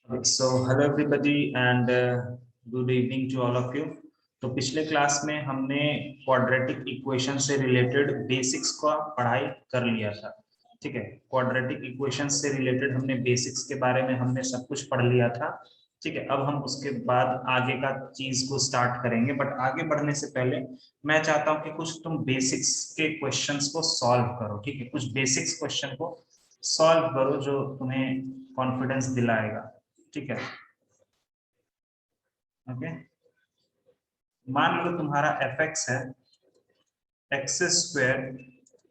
So hello everybody and good evening to all of you. तो पिछले class में हमने क्वाड्रेटिक इक्वेशन से रिलेटेड बेसिक्स का पढ़ाई कर लिया था। ठीक है, क्वाड्रेटिक इक्वेशन से रिलेटेड हमने बेसिक्स के बारे में हमने सब कुछ पढ़ लिया था। ठीक है, अब हम उसके बाद आगे का चीज को स्टार्ट करेंगे, बट आगे बढ़ने से पहले मैं चाहता हूँ कि कुछ तुम बेसिक्स के क्वेश्चंस को सॉल्व करो। ठीक है, कुछ बेसिक्स क्वेश्चन को सॉल्व करो जो तुम्हें कॉन्फिडेंस दिलाएगा। ठीक है, ओके। मान लो तुम्हारा एफ एक्स है x square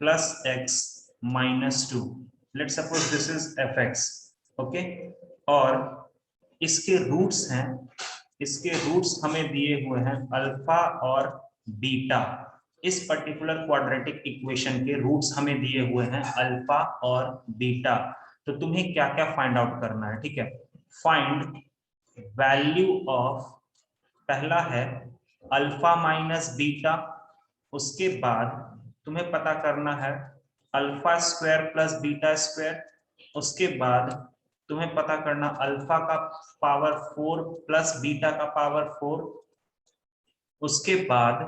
plus x minus to. Let suppose this is F x, okay. और इसके रूट्स हैं, इसके रूट्स हमें दिए हुए हैं अल्फा और बीटा। इस पर्टिकुलर क्वाड्रेटिक इक्वेशन के रूट्स हमें दिए हुए हैं अल्फा और बीटा। तो तुम्हें क्या क्या फाइंड आउट करना है? ठीक है, फाइंड वैल्यू ऑफ, पहला है अल्फा माइनस बीटा। उसके बाद तुम्हें पता करना है alpha square plus beta square. उसके बाद तुम्हें पता करना अल्फा का पावर 4 प्लस बीटा का पावर 4। उसके बाद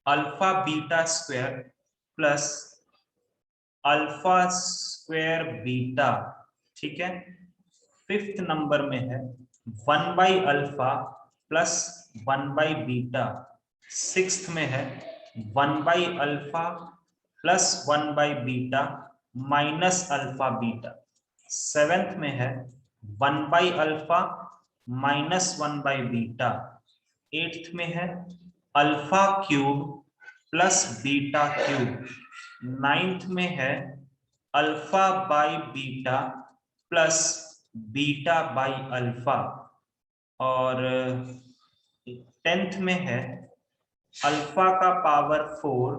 alpha beta square plus alpha square beta. ठीक है, फिफ्थ नंबर में है 1 by alpha plus 1 by beta. Sixth में है 1 by alpha plus 1 by beta minus alpha beta. Seventh में है 1 by alpha minus 1 by beta. Eighth में है alpha cube plus beta cube. Ninth में है alpha by beta plus beta by alpha. और tenth में है अल्फा का power 4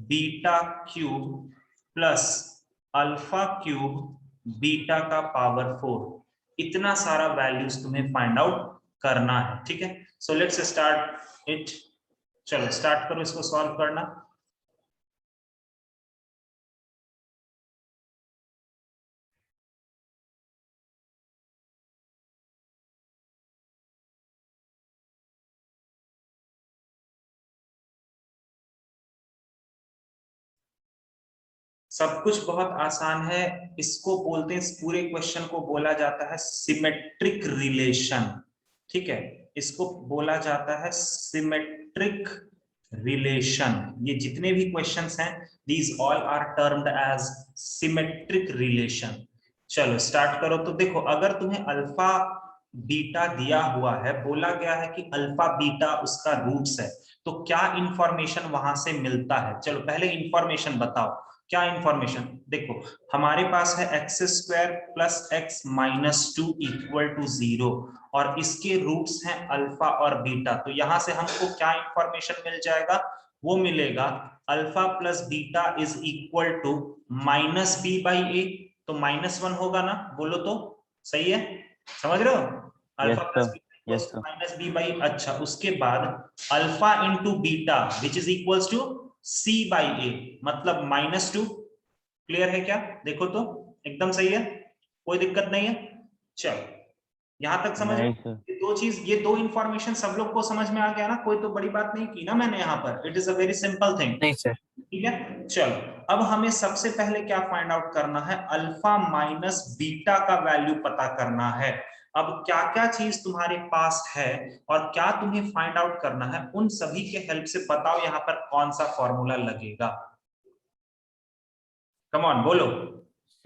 beta cube plus alpha cube beta का पावर 4। इतना सारा वैल्यूज तुम्हें फाइंड आउट करना है। ठीक है, सो लेट्स स्टार्ट इट। चलो स्टार्ट करो इसको सॉल्व करना। सब कुछ बहुत आसान है। इसको बोलते हैं, इस पूरे क्वेश्चन को बोला जाता है सिमेट्रिक रिलेशन। ठीक है, इसको बोला जाता है सिमेट्रिक रिलेशन। ये जितने भी क्वेश्चंस हैं these all are termed as symmetric relation. चलो स्टार्ट करो। तो देखो, अगर तुम्हें अल्फा बीटा दिया हुआ है, बोला गया है कि अल्फा बीटा उसका रूट्स है, तो क्या इंफॉर्मेशन वहां से मिलता है? चलो पहले इंफॉर्मेशन बताओ, क्या इंफॉर्मेशन? देखो, हमारे पास है x square plus x minus two equal to 0 और इसके रूट्स हैं अल्फा और बीटा। तो यहां से हमको क्या इंफॉर्मेशन मिल जाएगा? वो मिलेगा alpha plus beta is equal to minus B by A. तो -1 होगा ना? बोलो तो सही है, समझ रहे हो? Alpha plus beta minus B by. अच्छा, उसके बाद alpha into beta which is equals to C by A, मतलब -2। क्लियर है क्या? देखो तो एकदम सही है, कोई दिक्कत नहीं है। चलो यहां तक समझ में? ये दो चीज, ये दो इंफॉर्मेशन सब लोग को समझ में आ गया ना? कोई तो बड़ी बात नहीं की ना मैंने यहाँ पर। It is a very simple thing. नहीं सर। ठीक है, चलो अब हमें सबसे पहले क्या फाइंड आउट करना है? अल्फा माइनस बीटा का वैल्यू पता करना है। अब क्या क्या चीज तुम्हारे पास है और क्या तुम्हें फाइंड आउट करना है, उन सभी के हेल्प से बताओ यहाँ पर कौन सा फॉर्मूला लगेगा। कम ऑन बोलो।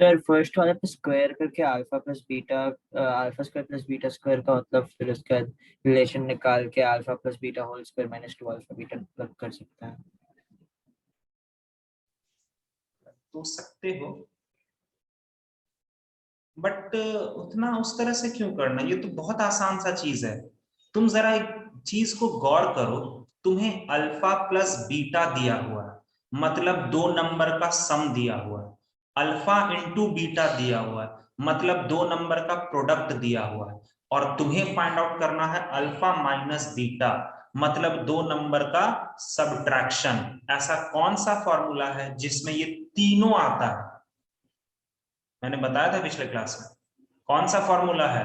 सर फर्स्ट वाला पे स्क्वायर करके alpha plus beta, alpha square plus beta square का मतलब, फिर उसके बाद रिलेशन निकाल के alpha plus beta whole square minus 2 alpha beta plug कर सकते हैं। तो सकते हो, बट उतना उस तरह से क्यों करना? ये तो बहुत आसान सा चीज है। तुम जरा एक चीज को गौर करो, तुम्हें अल्फा प्लस बीटा दिया हुआ है, मतलब दो नंबर का सम दिया हुआ है। अल्फा इंटू बीटा दिया हुआ है, मतलब दो नंबर का प्रोडक्ट दिया हुआ है। और तुम्हें फाइंड आउट करना है अल्फा माइनस बीटा, मतलब दो नंबर का सबट्रैक्शन। ऐसा कौन सा फॉर्मूला है जिसमें ये तीनों आता है? मैंने बताया था पिछले क्लास में, कौन सा फॉर्मूला है?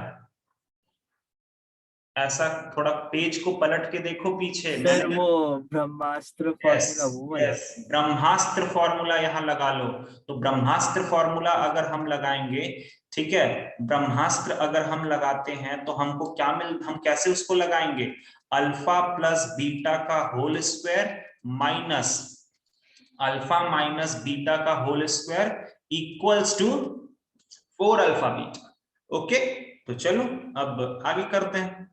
ऐसा थोड़ा पेज को पलट के देखो पीछे। सर वो ब्रह्मास्त्र फॉर्मूला वो वाला। यस, ब्रह्मास्त्र फॉर्मूला यहाँ लगा लो। तो ब्रह्मास्त्र फॉर्मूला अगर हम लगाएंगे, ठीक है, ब्रह्मास्त्र अगर हम लगाते हैं तो हमको क्या हम कैसे उसको लगाएंगे? अल्फा प्लस बीटा का whole square minus alpha minus beta का whole square equals to 4 alpha beta. Okay, तो चलो अब आगे करते हैं।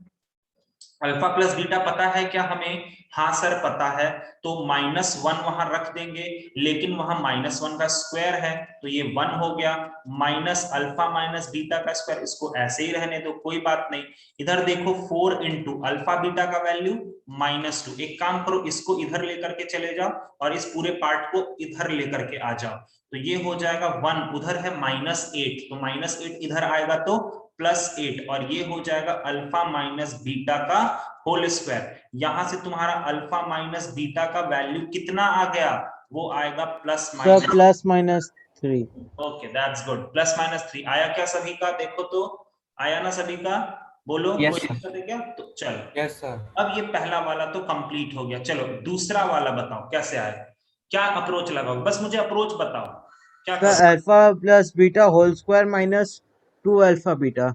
अल्फा प्लस बीटा पता है क्या हमें? हाँ सर पता है। तो -1 वहां रख देंगे, लेकिन वहां -1 का स्क्वायर है तो ये 1 हो गया, माइनस अल्फा माइनस बीटा का स्क्वायर, इसको ऐसे ही रहने दो, कोई बात नहीं। इधर देखो 4 इंटू अल्फा बीटा का वैल्यू -2। एक काम करो, इसको इधर लेकर के चले जाओ और इस पूरे पार्ट को इधर लेकर के आ जाओ, तो ये हो जाएगा 1, उधर है -8, तो -8 इधर आएगा तो +8, और ये हो जाएगा अल्फा माइनस बीटा का होल स्क्वायर। यहां से तुम्हारा अल्फा माइनस बीटा का वैल्यू कितना आ गया? वो आएगा +-3। ओके, दैट्स गुड, +-3 आया क्या सभी का? देखो तो आया ना सभी का? बोलो, Yes, कोई sir. दिक्कत है क्या? तो चलो, यस सर। अब ये पहला वाला तो कंप्लीट हो गया। चलो दूसरा वाला बताओ कैसे आएगा, क्या अप्रोच लगाओ, बस मुझे अप्रोच बताओ क्या सर करो। Alpha plus beta whole square -2 alpha beta.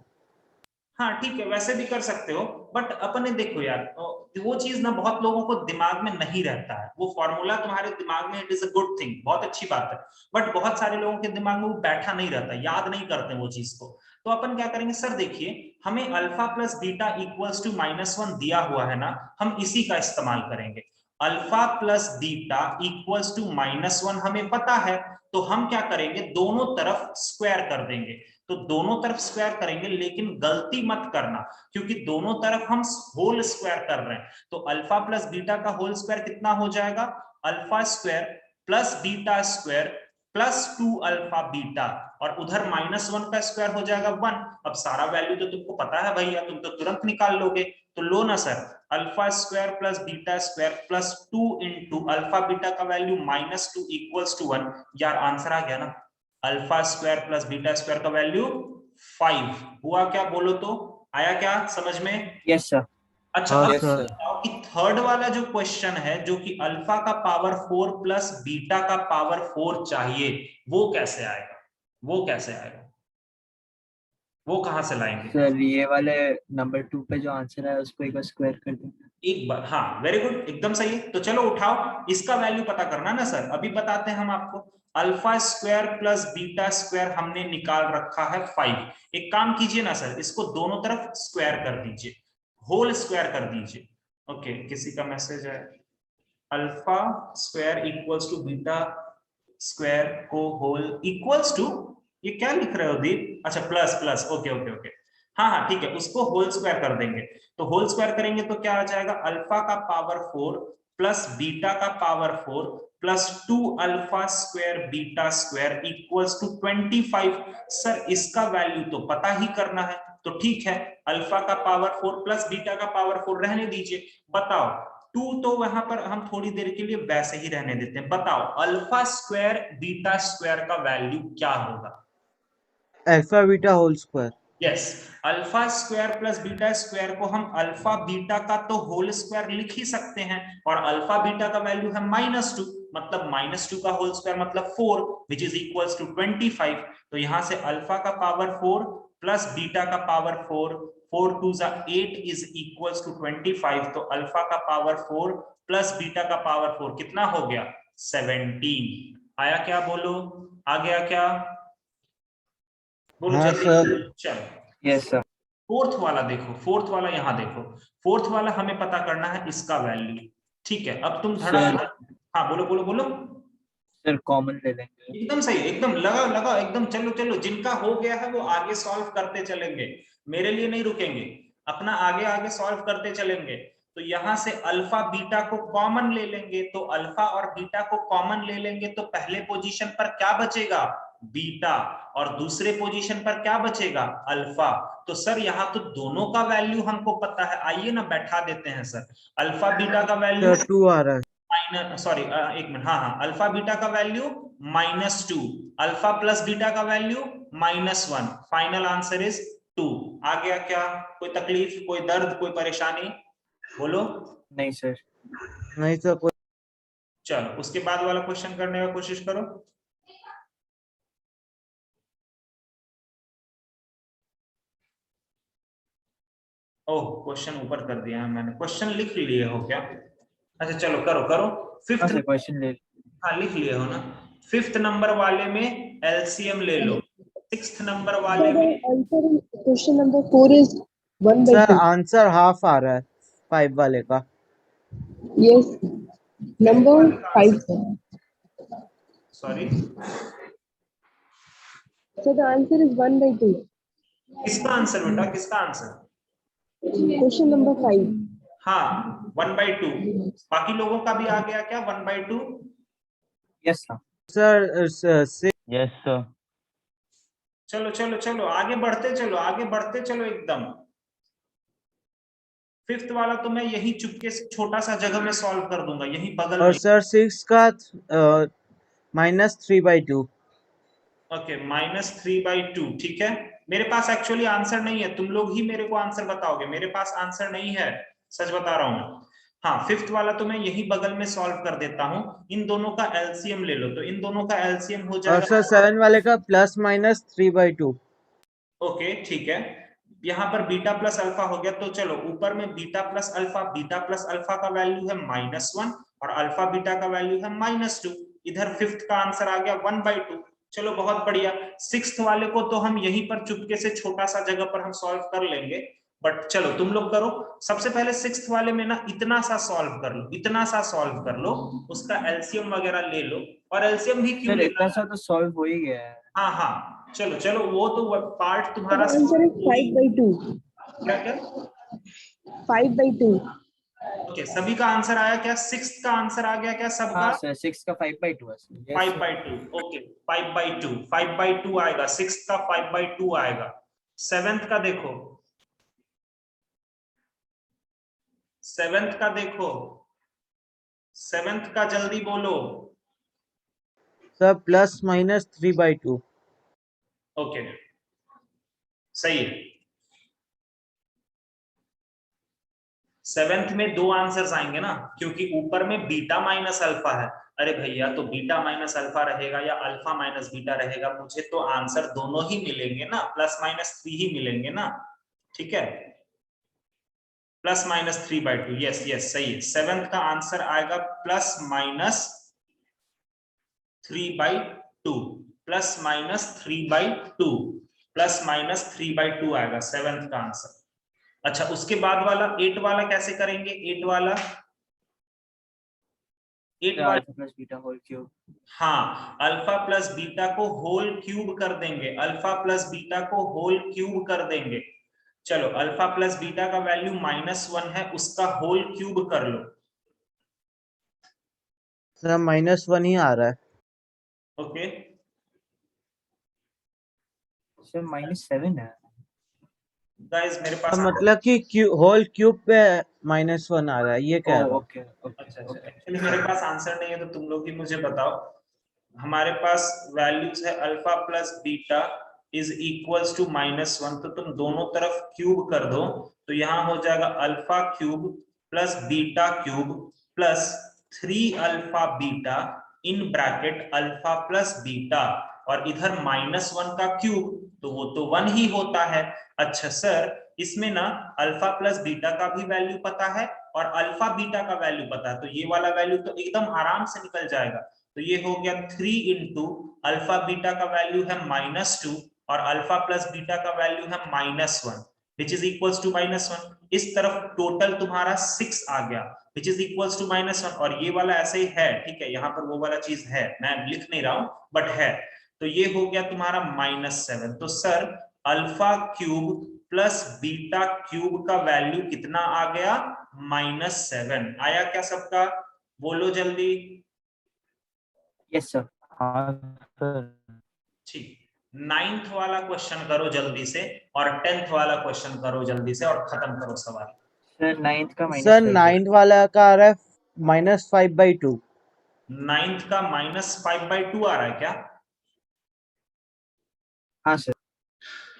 हाँ ठीक है, वैसे भी कर सकते हो, बट अपने देखो यार, वो चीज ना बहुत लोगों को दिमाग में नहीं रहता है। वो फॉर्मूला तुम्हारे दिमाग में, it is a good thing, बहुत अच्छी बात है, बट बहुत सारे लोगों के दिमाग में वो बैठा नहीं रहता, याद नहीं करते वो चीज को। तो अपन क्या करेंगे सर, देखिए हमें alpha plus beta equals to -1 दिया हुआ है ना, हम इसी का इस्तेमाल करेंगे। Alpha plus beta equals to -1 हमें पता है, तो हम क्या करेंगे, दोनों तरफ स्क्वायर कर देंगे। तो दोनों तरफ स्क्वायर करेंगे, लेकिन गलती मत करना, क्योंकि दोनों तरफ हम होल स्क्वायर कर रहे हैं। तो अल्फा प्लस बीटा का होल स्क्वायर कितना हो जाएगा? Alpha square plus beta square +2 alpha beta, और उधर -1 का स्क्वायर हो जाएगा 1। अब सारा वैल्यू तो तुमको पता है भैया, तुम तो तुरंत निकाल लोगे। तो लो ना sir, alpha square plus beta square +2 into alpha beta का वैल्यू -2 इक्वल्स टू 1। यार आंसर आ गया ना, alpha square plus beta square का वैल्यू 5 हुआ क्या? बोलो तो, आया क्या समझ में? Yes, sir. अच्छा, हाँ अब सर। बताओ कि थर्ड वाला जो क्वेश्चन है, जो कि अल्फा का पावर 4 प्लस बीटा का पावर 4 चाहिए, वो कैसे आएगा? वो कैसे आएगा? वो कहां से लाएंगे? सर ये वाले नंबर 2 पे जो आंसर है उसको एक बार स्क्वायर कर देंगे। एक बार, हाँ वेरी गुड, एकदम सही है। तो चलो उठाओ, इसका वैल्यू पता करना ना सर, अभी बताते हैं हम आपको। Alpha square plus beta square हमने निकाल रखा है 5। एक काम कीजिए ना सर, इसको दोनों तरफ स्क्वायर कर दीजिए, होल स्क्वायर कर दीजिए। ओके, किसी का मैसेज है, alpha square equals to beta square को होल इक्वल्स टू, ये क्या लिख रहे हो दीप? अच्छा, plus plus, okay okay okay, हाँ हाँ ठीक है, उसको होल स्क्वायर कर देंगे। तो होल स्क्वायर करेंगे तो क्या आ जाएगा, अल्फा का पावर 4 प्लस बीटा का power 4 plus 2 alpha square beta square equals to 25। Sir इसका वैल्यू तो पता ही करना है, तो ठीक है, अल्फा का पावर 4 प्लस बीटा का पावर 4 रहने दीजिए। बताओ, 2 तो वहां पर हम थोड़ी देर के लिए वैसे ही रहने देते हैं। बताओ अल्फा स्क्वायर बीटा स्क्वायर का वैल्यू क्या होगा? Alpha beta whole square. Yes, alpha square plus beta square को हम अल्फा बीटा का तो होल स्क्वायर लिख ही सकते हैं, और अल्फा बीटा का वैल्यू है -2, मतलब -2 का होल स्क्वायर मतलब 4, विच इज इक्वल्स टू 25। तो यहां से अल्फा का पावर 4 प्लस बीटा का पावर 4, 4 2 8 इज इक्वल्स टू 25। तो अल्फा का पावर 4 प्लस बीटा का पावर 4 कितना हो गया? 17। आया क्या? बोलो, आ गया क्या? बोलो हाँ जल्दी। सर। चलो यस सर। फोर्थ वाला देखो, फोर्थ वाला यहाँ देखो, फोर्थ वाला हमें पता करना है इसका वैल्यू। ठीक है, अब तुम धड़ा, सर हाँ बोलो बोलो बोलो। सर कॉमन ले लेंगे। एकदम सही, एकदम लगाओ लगाओ, एकदम चलो चलो, जिनका हो गया है वो आगे सॉल्व करते चलेंगे, मेरे लिए नहीं रुकेंगे, अपना आगे आगे सॉल्व करते चलेंगे। तो यहां से अल्फा बीटा को कॉमन ले लेंगे, तो अल्फा और बीटा को कॉमन ले लेंगे, तो पहले पोजीशन पर क्या बचेगा? बीटा, और दूसरे पोजीशन पर क्या बचेगा? अल्फा। तो सर यहाँ तो दोनों का वैल्यू हमको पता है, आइए ना बैठा देते हैं सर। अल्फा बीटा का वैल्यू सर 2 आ रहा है। सॉरी एक मिनट, हाँ हाँ, अल्फा बीटा का वैल्यू -2, अल्फा प्लस बीटा का वैल्यू -1, फाइनल आंसर इज 2। आ गया क्या? कोई तकलीफ, कोई दर्द, कोई परेशानी? बोलो। नहीं सर। नहीं सर कोई। चलो उसके बाद वाला क्वेश्चन करने का कोशिश करो। ओह, क्वेश्चन ऊपर कर दिया है मैंने। क्वेश्चन लिख लिए हो क्या? अच्छा चलो करो करो। हाँ फिफ्थ, सर क्वेश्चन ले। हाँ लिख लिए हो ना। फिफ्थ नंबर वाले में एलसीएम ले लो, सिक्स्थ नंबर वाले Sir, the में। answer in question number 4 is 1 by sir 2. Answer half आ रहा है 5 वाले का। Yes, number वाले का 5, answer, sir. Sorry, So the answer is 1 by 2. किसका आंसर बेटा, किसका आंसर? Question number 5. हाँ, 1/2। बाकी लोगों का भी आ गया क्या 1/2? Yes sir. Sir yes sir. चलो चलो चलो आगे बढ़ते चलो, आगे बढ़ते चलो एकदम। फिफ्थ वाला तो मैं यही चुपके से छोटा सा जगह में सॉल्व कर दूंगा, यही बगल और में। सर 6 का -3/2। ओके, -3/2 ठीक है। मेरे पास एक्चुअली आंसर नहीं है, तुम लोग ही मेरे को आंसर बताओगे, मेरे पास आंसर नहीं है, सच बता रहा हूं मैं। हाँ, फिफ्थ वाला तो मैं यही बगल में सॉल्व कर देता हूं। इन दोनों का एलसीएम ले लो, तो इन दोनों का एलसीएम हो और जाएगा। सर 7 वाले का ±3/2। ओके ठीक है, यहाँ पर बीटा प्लस अल्फा हो गया, तो चलो ऊपर में बीटा प्लस अल्फा का वैल्यू है -1 और अल्फा बीटा का वैल्यू है -2। इधर फिफ्थ का आंसर आ गया 1/2। चलो बहुत बढ़िया। सिक्स्थ वाले को तो हम यहीं पर चुपके से छोटा सा जगह पर हम सॉल्व कर लेंगे, बट चलो तुम लोग करो। सबसे पहले सिक्स्थ वाले में ना इतना सा सॉल्व कर लो, इतना सा सॉल्व कर लो, उसका एलसीएम वगैरह ले लो। और एलसीएम भी क्यों सर लेना इतना है? सा तो सॉल्व हो ही गया है। हाँ हाँ चलो चलो, वो तो पार्ट So तुम्हारा the answer is 5 by 2. क्या क्या? 5 by 2. ओके, सभी का आंसर आया क्या? सिक्स्थ का आंसर आ गया क्या सबका? हाँ सर 6 का 5/2 है सर। Yes, sir. 5/2। ओके, 5/2 आएगा, सिक्स्थ का 5/2 आएगा। सेवेंथ का देखो, सेवेंथ का देखो, सेवेंथ का जल्दी बोलो। सर ±3/2। ओके सही है। सेवेंथ में दो आंसर्स आएंगे ना, क्योंकि ऊपर में बीटा माइनस अल्फा है। अरे भैया, तो बीटा माइनस अल्फा रहेगा या अल्फा माइनस बीटा रहेगा, मुझे तो आंसर दोनों ही मिलेंगे ना, ±3 ही मिलेंगे ना। ठीक है, ±3/2। यस यस सही है। सेवेंथ का आंसर आएगा +-3/2, +-3/2, +-3/2 आएगा सेवेंथ का आंसर। अच्छा, उसके बाद वाला 8 वाला कैसे करेंगे? 8 वाला, 8 वाला, alpha plus beta whole cube. हाँ, अल्फा प्लस बीटा को होल क्यूब कर देंगे, अल्फा प्लस बीटा को होल क्यूब कर देंगे। चलो, अल्फा प्लस बीटा का वैल्यू -1 है, उसका होल क्यूब कर लो। सर -1 ही आ रहा है। ओके, सर -7 है। गाइस मेरे पास मतलब कि होल क्यूब पे -1 आ रहा है, ये कह रहा हूँ। ओके ओके अच्छा, ओके। एक्चुअली मेरे पास आंसर नहीं है, तो तुम लोग ही मुझे बताओ। हमारे पास वैल्यूज है alpha plus beta is equals to -1, तो तुम दोनों तरफ क्यूब कर दो, तो यहाँ हो जाएगा alpha cube plus beta cube plus 3 alpha beta in bracket alpha plus beta, और इधर -1 का क्यूब, तो वो तो 1 ही होता है। अच्छा सर, इसमें ना अल्फा प्लस बीटा का भी वैल्यू पता है और अल्फा बीटा का वैल्यू पता है, तो ये वाला वैल्यू तो एकदम आराम से निकल जाएगा। तो ये हो गया 3 इंटू अल्फा बीटा का वैल्यू है -2 और अल्फा प्लस बीटा का वैल्यू है -1, विच इज इक्वल्स टू -1। इस तरफ टोटल तुम्हारा 6 आ गया, विच इज इक्वल्स टू -1, और ये वाला ऐसे ही है। ठीक है, यहाँ पर वो वाला चीज है, मैं लिख नहीं रहा हूं बट है। तो ये हो गया तुम्हारा -7। तो sir alpha cube plus beta cube का वैल्यू कितना आ गया? -7 आया क्या सबका? बोलो जल्दी। Yes sir. हाँ सर। ठीक, 9th वाला क्वेश्चन करो जल्दी से, और 10th वाला क्वेश्चन करो जल्दी से, और खत्म करो सवाल। सर 9th का सर -5 है। 9 वाला का आ रहा है -5/2। 9th का -5/2 आ रहा है क्या? हाँ सर।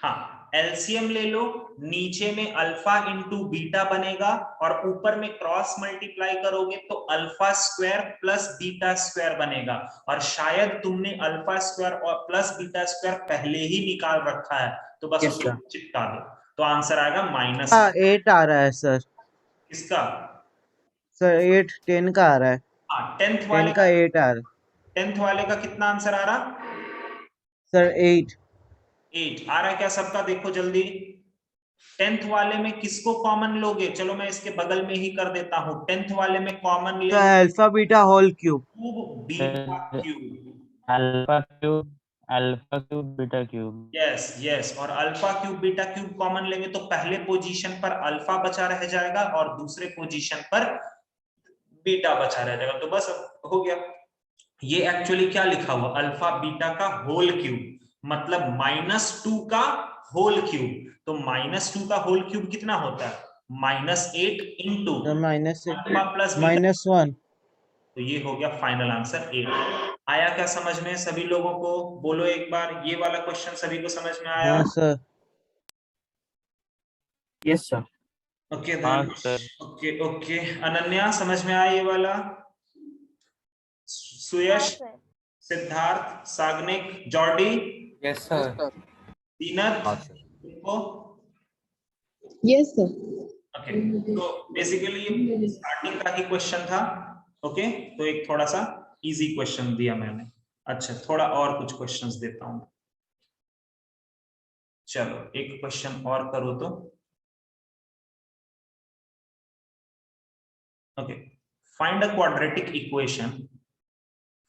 हाँ, एलसीएम ले लो, नीचे में अल्फा इंटू बीटा बनेगा और ऊपर में क्रॉस मल्टीप्लाई करोगे तो alpha square plus beta square बनेगा। और शायद तुमने अल्फा स्क्वायर और प्लस बीटा स्क्वायर पहले ही निकाल रखा है, तो बस Yes, उसको sir. चिपका दो। तो आंसर आएगा माइनस 8 आ रहा है सर। इसका। सर 8 10 का आ रहा है। हाँ, टेंथ 10 वाले का का, 8 आ रहा है। टेंथ वाले का कितना आंसर आ रहा? सर 8 आ रहा है क्या सबका? देखो जल्दी, टेंथ वाले में किसको कॉमन लोगे? चलो मैं इसके बगल में ही कर देता हूं। टेंथ वाले में कॉमन ले sir alpha beta whole cube. Cube beta cube. Alpha cube beta cube. Yes yes, और alpha cube beta cube common लेंगे तो पहले पोजीशन पर अल्फा बचा रह जाएगा और दूसरे पोजीशन पर बीटा बचा रह जाएगा। तो बस हो गया। ये एक्चुअली क्या लिखा हुआ? अल्फा बीटा का होल क्यूब, मतलब -2 का होल क्यूब। तो -2 का होल क्यूब कितना होता है? -8 into sir alpha plus beta. -1। तो ये हो गया फाइनल आंसर 8। आया क्या समझ में सभी लोगों को? बोलो एक बार, ये वाला क्वेश्चन सभी को समझ में आया? हाँ सर। Yes, sir. ओके हाँ then, sir. Okay okay. Ananya समझ में आया ये वाला? Suyash, Siddharth, Sagnik, Jordi, yes sir. Deenat, तुमको? Yes, sir. ओके, तो बेसिकली ये स्टार्टिंग का ही क्वेश्चन था। ओके, तो एक थोड़ा सा इजी क्वेश्चन दिया मैंने। अच्छा, थोड़ा और कुछ क्वेश्चंस देता हूं। चलो एक क्वेश्चन और करो तो। Okay, find a quadratic equation,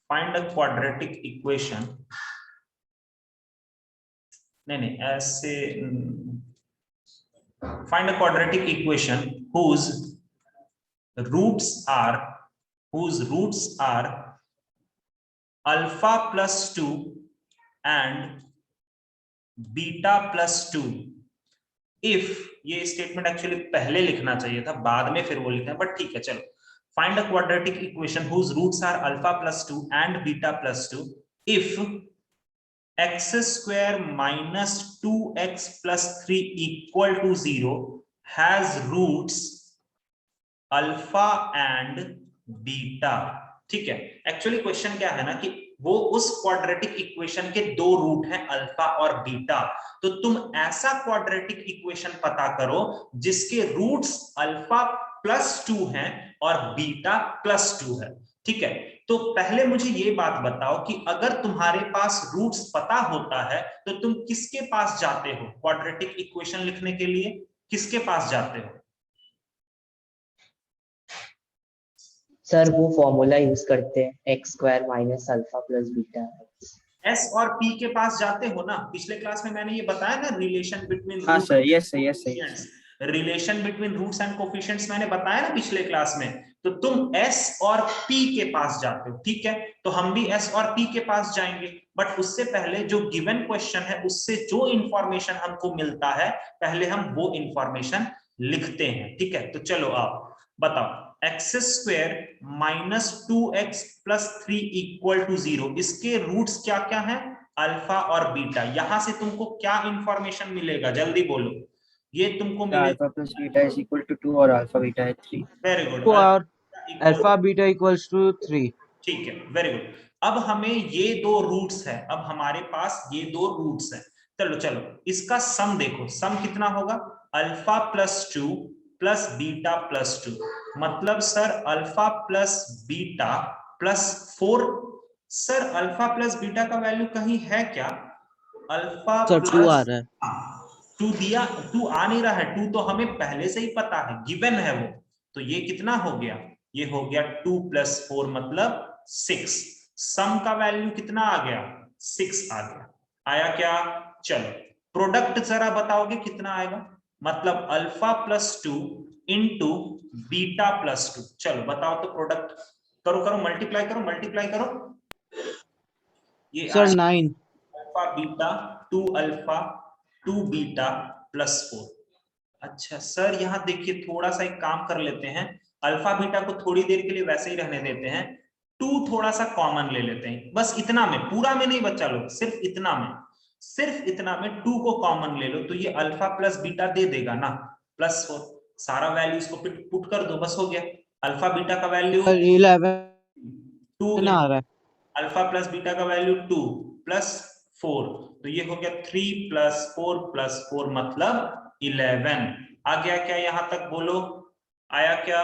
find a quadratic equation. नहीं ऐसे, find a quadratic equation whose roots are alpha plus 2 and beta plus 2 if, ये स्टेटमेंट एक्चुअली पहले लिखना चाहिए था, बाद में फिर वो लिखना है, बट ठीक है चलो। Find a quadratic equation whose roots are alpha plus 2 and beta plus 2 if x square minus 2x plus 3 equal to 0 has roots alpha and beta. ठीक है, एक्चुअली क्वेश्चन क्या है ना कि वो उस क्वाड्रेटिक इक्वेशन के दो रूट हैं अल्फा और बीटा। तो तुम ऐसा क्वाड्रेटिक इक्वेशन पता करो जिसके रूट्स अल्फा प्लस 2 हैं और बीटा प्लस 2 है। ठीक है, तो पहले मुझे ये बात बताओ कि अगर तुम्हारे पास रूट्स पता होता है तो तुम किसके पास जाते हो क्वाड्रेटिक इक्वेशन लिखने के लिए? किसके पास जाते हो? सर वो फॉर्मूला यूज करते हैं x square minus alpha plus beta. S और पी के पास जाते हो ना। पिछले क्लास में मैंने ये बताया ना, रिलेशन बिटवीन हाँ sir, yes sir, yes sir. Relation between roots and coefficients मैंने बताया ना पिछले क्लास में। तो तुम एस और पी के पास जाते हो। ठीक है, तो हम भी एस और पी के पास जाएंगे, बट उससे पहले जो गिवन क्वेश्चन है उससे जो इंफॉर्मेशन हमको मिलता है पहले हम वो इंफॉर्मेशन लिखते हैं। ठीक है, तो चलो आप बताओ, x square minus 2x plus 3 equal to 0, इसके रूट्स क्या क्या हैं? अल्फा और बीटा। यहां से तुमको क्या इंफॉर्मेशन मिलेगा? जल्दी बोलो। ये तुमको मिलेगा Alpha plus beta is equal to 2 और alpha beta है 3. वेरी गुड, और अल्फा बीटा इक्वल्स टू 3। ठीक है, वेरी गुड। अब हमें ये दो रूट्स है, अब हमारे पास ये दो रूट्स है। चलो चलो इसका सम देखो, सम कितना होगा? Alpha plus 2 plus beta plus 2, मतलब sir alpha plus beta plus 4। Sir alpha plus beta का वैल्यू कहीं है क्या? अल्फा सर 2 आ प्लस रहा है। 2 दिया, 2 आ नहीं रहा है। 2 तो हमें पहले से ही पता है, गिवन है वो। तो ये कितना हो गया? ये हो गया 2 प्लस 4 मतलब 6। सम का वैल्यू कितना आ गया? 6 आ गया। आया क्या? चलो प्रोडक्ट जरा बताओगे कितना आएगा? मतलब alpha plus 2 into beta plus 2। चलो बताओ तो प्रोडक्ट करो, करो मल्टीप्लाई करो, मल्टीप्लाई करो। ये sir 9 alpha beta 2 alpha 2 beta plus 4। अच्छा सर यहाँ देखिए थोड़ा सा एक काम कर लेते हैं, अल्फा बीटा को थोड़ी देर के लिए वैसे ही रहने देते हैं, 2 थोड़ा सा कॉमन ले लेते हैं, बस इतना में, पूरा में नहीं बच्चा लोग, सिर्फ इतना में। सिर्फ इतना में 2 को कॉमन ले लो तो ये अल्फा प्लस बीटा दे देगा ना, +4। सारा वैल्यू इसको पुट कर दो, बस हो गया। अल्फा बीटा का वैल्यू 11 2 आ रहा है। अल्फा प्लस बीटा का वैल्यू 2 प्लस 4, तो ये हो गया 3 + 4 + 4 मतलब 11। आ गया क्या यहां तक? बोलो, आया क्या?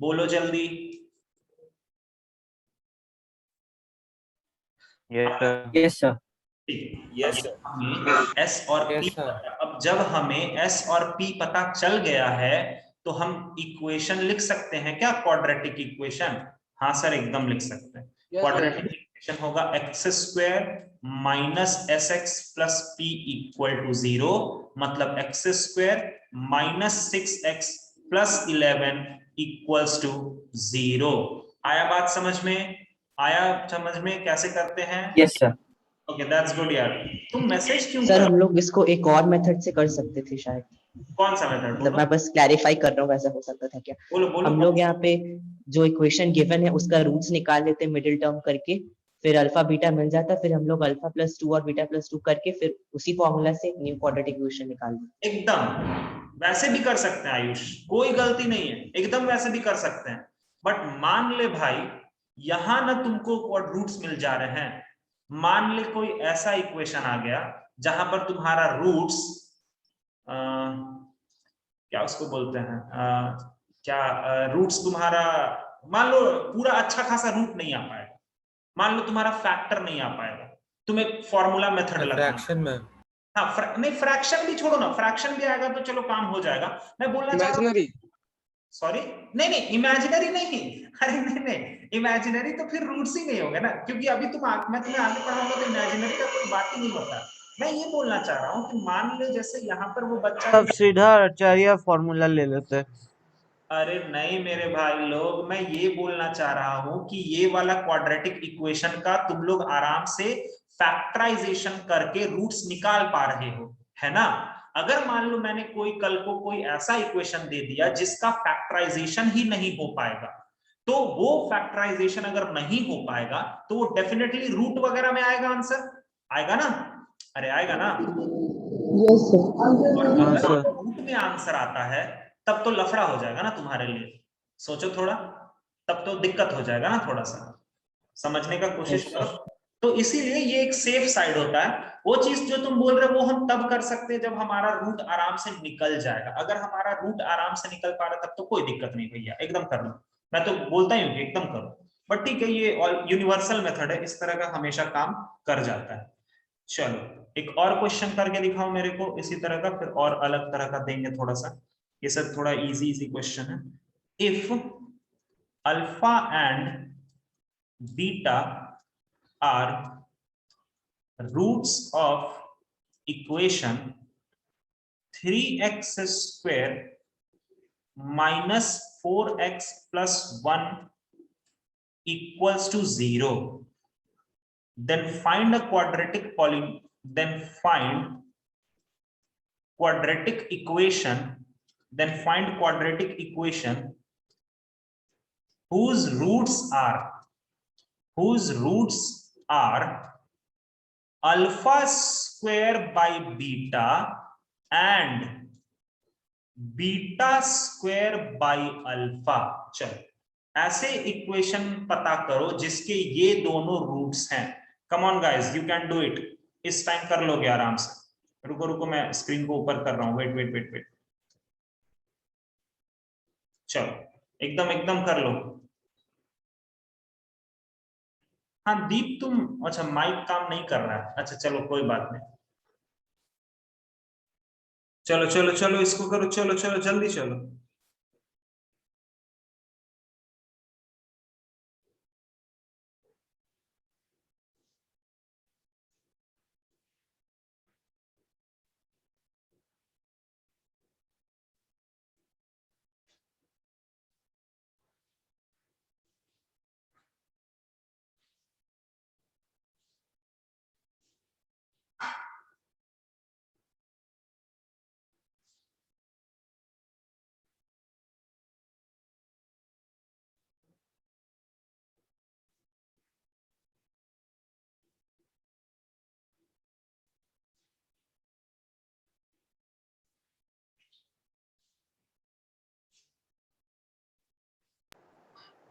बोलो जल्दी। Yes, sir. Yes sir. Yes, हमें एस और पी, Yes, sir. अब जब हमें एस और पी पता चल गया है तो हम इक्वेशन लिख सकते हैं क्या? Quadratic equation. हाँ सर, एकदम लिख सकते हैं। क्वाड्रेटिक इक्वेशन होगा x² minus SX plus P = 0, मतलब x² माइनस 6x प्लस 11 = 0। आया बात समझ में? आया समझ में कैसे करते हैं? Yes sir. Okay, that's good यार। तुम मैसेज क्यों सर कर? हम लोग इसको एक और मेथड से कर सकते थे शायद, कौन सा मेथड? मतलब बोलो मैं बस क्लैरिफाई कर रहा हूँ, वैसा हो सकता था क्या? बोलो बोलो। हम लोग यहाँ पे जो इक्वेशन गिवन है उसका रूट्स निकाल लेते मिडिल टर्म करके, फिर अल्फा बीटा मिल जाता, फिर हम लोग अल्फा प्लस 2 और बीटा प्लस 2 करके फिर उसी फॉर्मूला से न्यू क्वाड्रेटिक इक्वेशन निकाल दें। एकदम वैसे भी कर सकते हैं आयुष, कोई गलती नहीं है, एकदम वैसे भी कर सकते हैं। बट मान ले भाई, यहां ना तुमको रूट्स मिल जा रहे हैं। मान ले कोई ऐसा इक्वेशन आ गया जहां पर तुम्हारा रूट्स क्या उसको बोलते हैं, क्या रूट्स तुम्हारा, मान लो पूरा अच्छा खासा रूट नहीं आ पाएगा। मान लो तुम्हारा फैक्टर नहीं आ पाएगा, तुम एक फॉर्मूला मेथड लगाना। फ्रैक्शन में हाँ, नहीं फ्रैक्शन भी छोड़ो ना, फ्रैक्शन भी आएगा तो चलो काम हो जाएगा। मैं बोलना चाह रहा हूँ, सॉरी, नहीं नहीं इमेजिनरी नहीं, अरे नहीं नहीं, इमेजिनरी तो फिर रूट्स ही नहीं होंगे ना, क्योंकि अभी मैं तुम्हें आगे पढ़ाऊंगा तो इमेजिनरी का कोई बात ही नहीं होता। मैं ये बोलना चाह रहा हूँ कि मान ले जैसे यहाँ पर वो बच्चा, अब सीधा आचार्य फॉर्मूला ले लेते हैं। अरे नहीं मेरे भाई लोग, मैं ये बोलना चाह रहा हूं कि ये वाला क्वाड्रेटिक इक्वेशन का तुम लोग आराम से फैक्टराइजेशन करके रूट्स निकाल पा रहे हो, है ना? अगर मान लो मैंने कल को कोई ऐसा इक्वेशन दे दिया जिसका फैक्टराइजेशन ही नहीं हो पाएगा, तो वो फैक्टराइजेशन अगर नहीं हो पाएगा तो वो डेफिनेटली रूट वगैरह में आएगा, आंसर आएगा ना? अरे आएगा ना? Yes, sir. और हाँ अगर सर। रूट में आंसर आता है तब तो लफड़ा हो जाएगा ना तुम्हारे लिए। सोचो थोड़ा, तब तो दिक्कत हो जाएगा ना, थोड़ा सा समझने का कोशिश Yes, करो। sir. तो इसीलिए ये एक सेफ साइड होता है। वो चीज जो तुम बोल रहे हो वो हम तब कर सकते हैं जब हमारा रूट आराम से निकल जाएगा। अगर हमारा रूट आराम से निकल पा रहा तब तो कोई दिक्कत नहीं भैया, एकदम कर लो। मैं तो बोलता ही हूँ कि एकदम करो, बट ठीक है, ये यूनिवर्सल मेथड है, इस तरह का हमेशा काम कर जाता है। चलो एक और क्वेश्चन करके दिखाओ मेरे को इसी तरह का, फिर और अलग तरह का देंगे थोड़ा सा। ये सब थोड़ा इजी इजी क्वेश्चन है। If alpha and beta are roots of equation 3x² minus 4x plus 1 = 0, then find a quadratic equation, then find quadratic equation whose roots are alpha square by beta and beta square by alpha. चलो ऐसे equation पता करो जिसके ये दोनों roots हैं। Come on guys, you can do it, इस time कर लोगे आराम से। रुको रुको, मैं स्क्रीन को ऊपर कर रहा हूं, वेट वेट वेट वेट। चलो एकदम एकदम कर लो। हाँ दीप तुम, अच्छा माइक काम नहीं कर रहा है, अच्छा चलो कोई बात नहीं। चलो चलो चलो इसको करो, चलो चलो जल्दी चलो।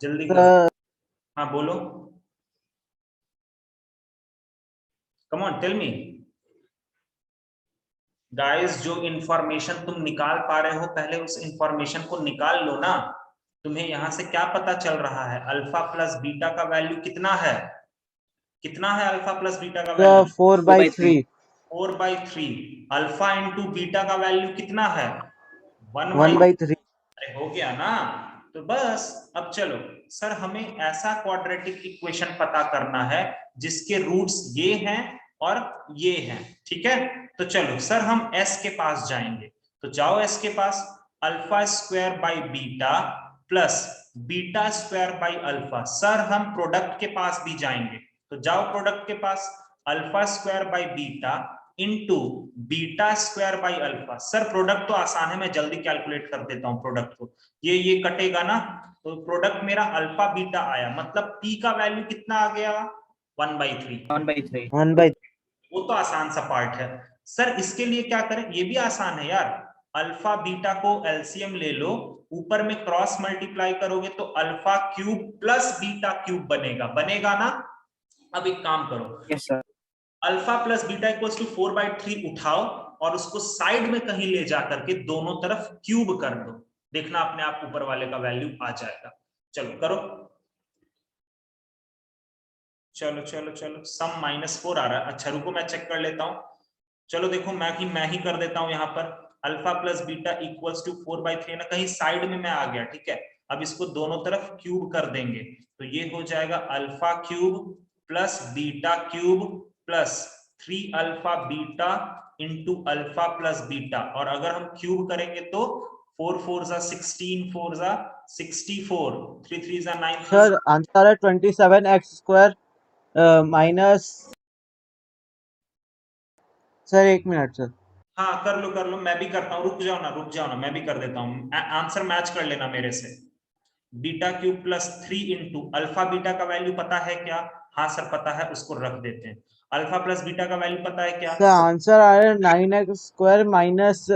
जल्दी करो। सर हाँ बोलो, come on tell me guys, जो इंफॉर्मेशन तुम निकाल पा रहे हो पहले उस इंफॉर्मेशन को निकाल लो ना। तुम्हें यहां से क्या पता चल रहा है, अल्फा प्लस बीटा का वैल्यू कितना है, कितना है अल्फा प्लस बीटा का वैल्यू? 4/3 4/3। अल्फा इंटू बीटा का वैल्यू कितना है? 1/3। 1/3 अरे हो गया ना। तो बस अब चलो सर, हमें ऐसा क्वाड्रेटिक इक्वेशन पता करना है जिसके रूट्स ये हैं और ये हैं, ठीक है? तो चलो सर हम s के पास जाएंगे, तो जाओ s के पास। Alpha square by beta plus beta square by alpha. Sir हम प्रोडक्ट के पास भी जाएंगे, तो जाओ प्रोडक्ट के पास। Alpha square by beta into beta square by alpha. Sir product तो आसान है, मैं जल्दी कैलकुलेट कर देता हूं प्रोडक्ट को। ये कटेगा ना, तो प्रोडक्ट मेरा अल्फा बीटा आया, मतलब p का वैल्यू कितना आ गया? 1/3। 1/3 1/3 वो तो आसान सा पार्ट है। सर इसके लिए क्या करें? ये भी आसान है यार। अल्फा बीटा को एलसीएम ले लो, ऊपर में क्रॉस मल्टीप्लाई करोगे तो alpha cube plus beta cube बनेगा, बनेगा ना? अब एक काम करो, yes sir alpha plus beta equals to 4/3 उठाओ और उसको साइड में कहीं ले जाकर के दोनों तरफ क्यूब कर दो, देखना अपने आप ऊपर वाले का वैल्यू आ जाएगा। चलो करो, चलो चलो चलो, सम -4 आ रहा है। अच्छा रुको मैं चेक कर लेता हूं। चलो देखो मैं ही कर देता हूं यहाँ पर। Alpha plus beta equals to 4/3 ना, कहीं साइड में मैं आ गया, ठीक है? अब इसको दोनों तरफ क्यूब कर देंगे, तो ये हो जाएगा alpha cube plus beta cube plus 3 alpha beta into alpha plus beta. और अगर हम क्यूब करेंगे तो 4 4 जा 16, 4 जा 64, 3 3 जा 9। सर आंसर है 27x² minus. Sir 1 minute sir. हाँ कर लो, मैं भी करता हूँ, रुक जाओ ना, मैं भी कर देता हूँ। आंसर मैच कर लेना मेरे से। Beta cube plus 3 into alpha beta का वैल्यू पता है क्या? हाँ सर पता है, उसको रख देते हैं। अल्फा प्लस बीटा का वैल्यू पता है क्या? सर आंसर आ रहा है 9x² minus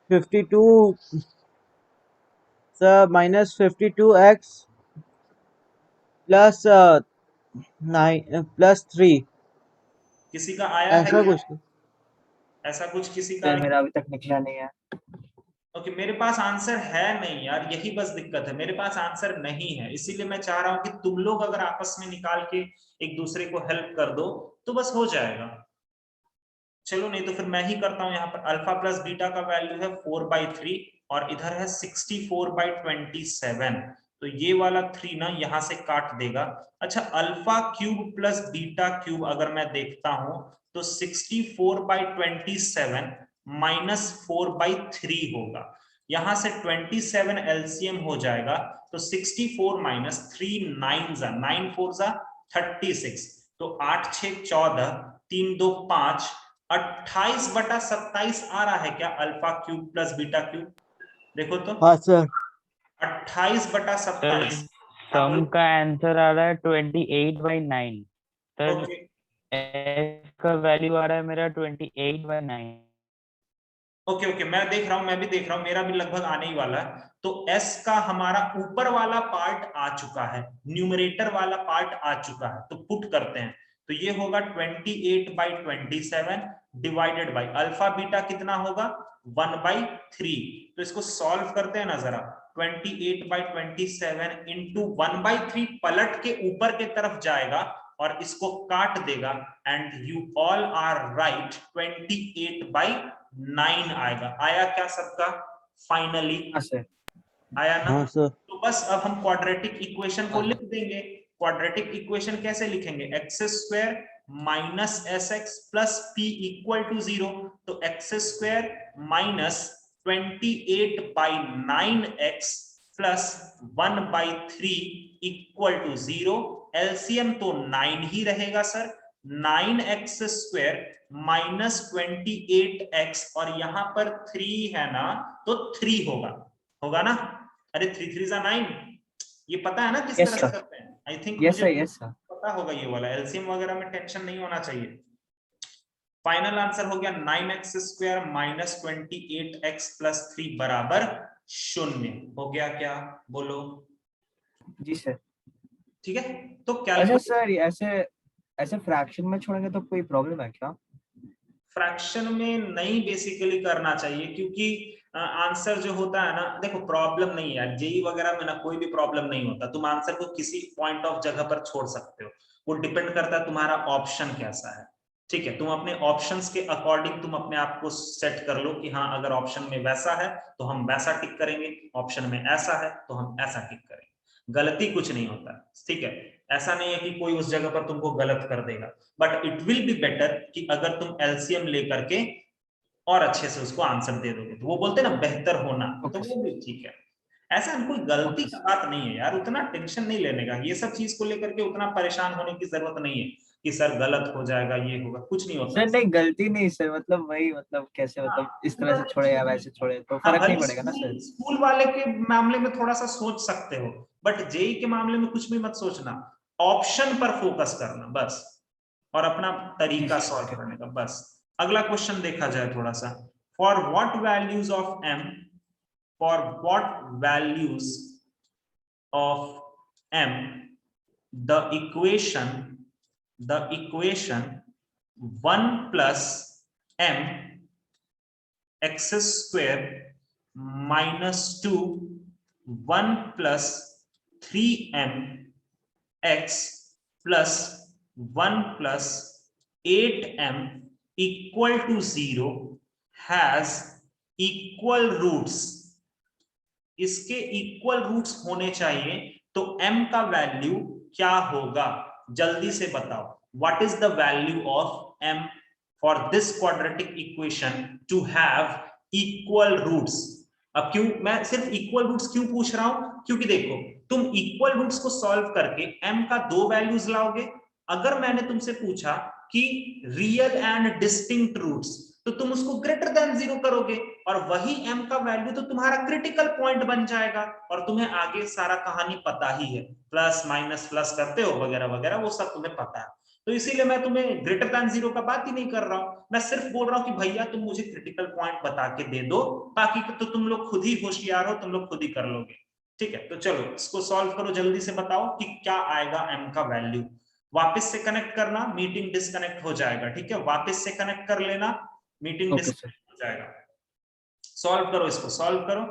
52। Sir -52x plus 9 plus 3 किसी का आया है ऐसा क्या? कुछ। ऐसा कुछ किसी का सर नहीं? मेरा अभी तक निकला नहीं है। ओके मेरे पास आंसर है नहीं यार, यही बस दिक्कत है, मेरे पास आंसर नहीं है। इसीलिए मैं चाह रहा हूं कि तुम लोग अगर आपस में निकाल के एक दूसरे को हेल्प कर दो तो बस हो जाएगा। चलो नहीं तो फिर मैं ही करता हूं। यहाँ पर अल्फा प्लस बीटा का वैल्यू है 4/3 और इधर है 64/27। तो ये वाला 3 ना यहाँ से काट देगा। अच्छा alpha cube plus beta cube अगर मैं देखता हूं तो 64/27 -4/3 होगा। यहां से 27 एलसीएम हो जाएगा, तो 64 माइनस 3 9 जा 9 4 जा 36, तो 8 6 14 3 2 5 28/27 आ रहा है क्या alpha cube plus beta cube? देखो तो हाँ सर 28/27। सर सम का आंसर आ रहा है 28/9। सर ओके एस का वैल्यू आ रहा है मेरा 28/9। ओके ओके मैं देख रहा हूं, मैं भी देख रहा हूं, मेरा भी लगभग आने ही वाला है। तो s का हमारा ऊपर वाला पार्ट आ चुका है, न्यूमरेटर वाला पार्ट आ चुका है, तो पुट करते हैं। तो ये होगा 28/27 डिवाइडेड बाई अल्फा बीटा कितना होगा 1/3। तो इसको सॉल्व करते हैं ना जरा। 28/27 इंटू 1/3 पलट के ऊपर के तरफ जाएगा और इसको काट देगा, and you all are right 28/9 आएगा। आया क्या सबका? फाइनली हाँ सर आया ना? हाँ सर। तो बस अब हम क्वाड्रेटिक इक्वेशन को हाँ लिख देंगे। क्वाड्रेटिक इक्वेशन कैसे लिखेंगे? x² minus sx plus p equal to 0। तो x² minus 28/9x plus 1/3 equal to 0। LCM तो 9 ही रहेगा सर। 9x² माइनस 28x और यहां पर 3 है ना, तो 3 होगा, होगा ना? अरे 3 3 जा 9, ये पता है ना किस यस तरह से सर करते हैं? आई थिंक यस मुझे सर यस सर पता होगा ये वाला। एलसीएम वगैरह में टेंशन नहीं होना चाहिए। फाइनल आंसर हो गया 9x² माइनस 28x प्लस 3 बराबर शून्य हो गया क्या, बोलो। जी सर। ठीक है, तो अच्छा कैलकुलेट सर, ऐसे ऐसे फ्रैक्शन में छोड़ेंगे तो कोई प्रॉब्लम है क्या? फ्रैक्शन में नहीं बेसिकली करना चाहिए, क्योंकि आंसर जो होता है ना, देखो प्रॉब्लम नहीं है जेई वगैरह में ना, कोई भी प्रॉब्लम नहीं होता, तुम आंसर को किसी पॉइंट ऑफ जगह पर छोड़ सकते हो, वो डिपेंड करता है तुम्हारा ऑप्शन कैसा है। ठीक है, तुम अपने ऑप्शंस के अकॉर्डिंग तुम अपने आप को सेट कर लो कि हाँ अगर ऑप्शन में वैसा है तो हम वैसा टिक करेंगे, ऑप्शन में ऐसा है तो हम ऐसा टिक करेंगे, गलती कुछ नहीं होता। ठीक है, ऐसा नहीं है कि कोई उस जगह पर तुमको गलत कर देगा, but it will be better कि अगर तुम एलसीएम लेकर के और अच्छे से उसको आंसर दे दोगे, तो वो बोलते हैं ना बेहतर होना, तो Okay, वो भी ठीक है। ऐसा कोई गलती Okay, का बात नहीं है यार, उतना टेंशन नहीं लेने का, ये सब चीज को लेकर के उतना परेशान होने की जरूरत नहीं है कि सर गलत हो जाएगा, ये होगा, कुछ नहीं होता। सर नहीं गलती नहीं सर, मतलब वही, मतलब कैसे, मतलब इस तरह से छोड़े या वैसे छोड़े तो हाँ, फर्क नहीं भले पड़ेगा ना स्कूल सर। स्कूल वाले के मामले में थोड़ा सा सोच सकते हो, बट जेई के मामले में कुछ भी मत सोचना, ऑप्शन पर फोकस करना बस, और अपना जी तरीका सर, सॉल्व ओके। करने का बस। अगला क्वेश्चन देखा जाए थोड़ा सा, for what values of m, for what values of m the equation 1 plus m x square minus 2 1 plus 3m x plus 1 plus 8m equal to 0 has equal roots। इसके equal roots होने चाहिए, तो m का value क्या होगा, जल्दी से बताओ। What is the value of m for this quadratic equation to have equal roots. अब क्यों मैं सिर्फ इक्वल रूट्स क्यों पूछ रहा हूं, क्योंकि देखो तुम इक्वल रूट्स को सॉल्व करके m का दो वैल्यूज लाओगे। अगर मैंने तुमसे पूछा कि रियल एंड डिस्टिंक्ट रूट्स, तो तुम उसको ग्रेटर देन 0 करोगे, और वही m का वैल्यू तो तुम्हारा क्रिटिकल पॉइंट बन जाएगा, और तुम्हें आगे सारा कहानी पता ही है, प्लस माइनस प्लस करते हो वगैरह वगैरह, वो सब तुम्हें पता है। तो इसीलिए मैं तुम्हें ग्रेटर देन 0 का बात ही नहीं कर रहा हूं, मैं सिर्फ बोल रहा हूं कि भैया तुम मुझे क्रिटिकल पॉइंट बता के दे दो, बाकी तो तुम लोग खुद ही होशियार हो, तुम लोग खुद ही कर लोगे। ठीक है, तो चलो इसको सॉल्व करो, जल्दी से बताओ कि क्या आएगा m का वैल्यू। वापस से कनेक्ट करना, मीटिंग डिस्कनेक्ट हो जाएगा, ठीक है, वापस से कनेक्ट कर लेना, मीटिंग ओके सर। डिस्कनेक्ट हो जाएगा। सॉल्व करो, इसको सॉल्व करो,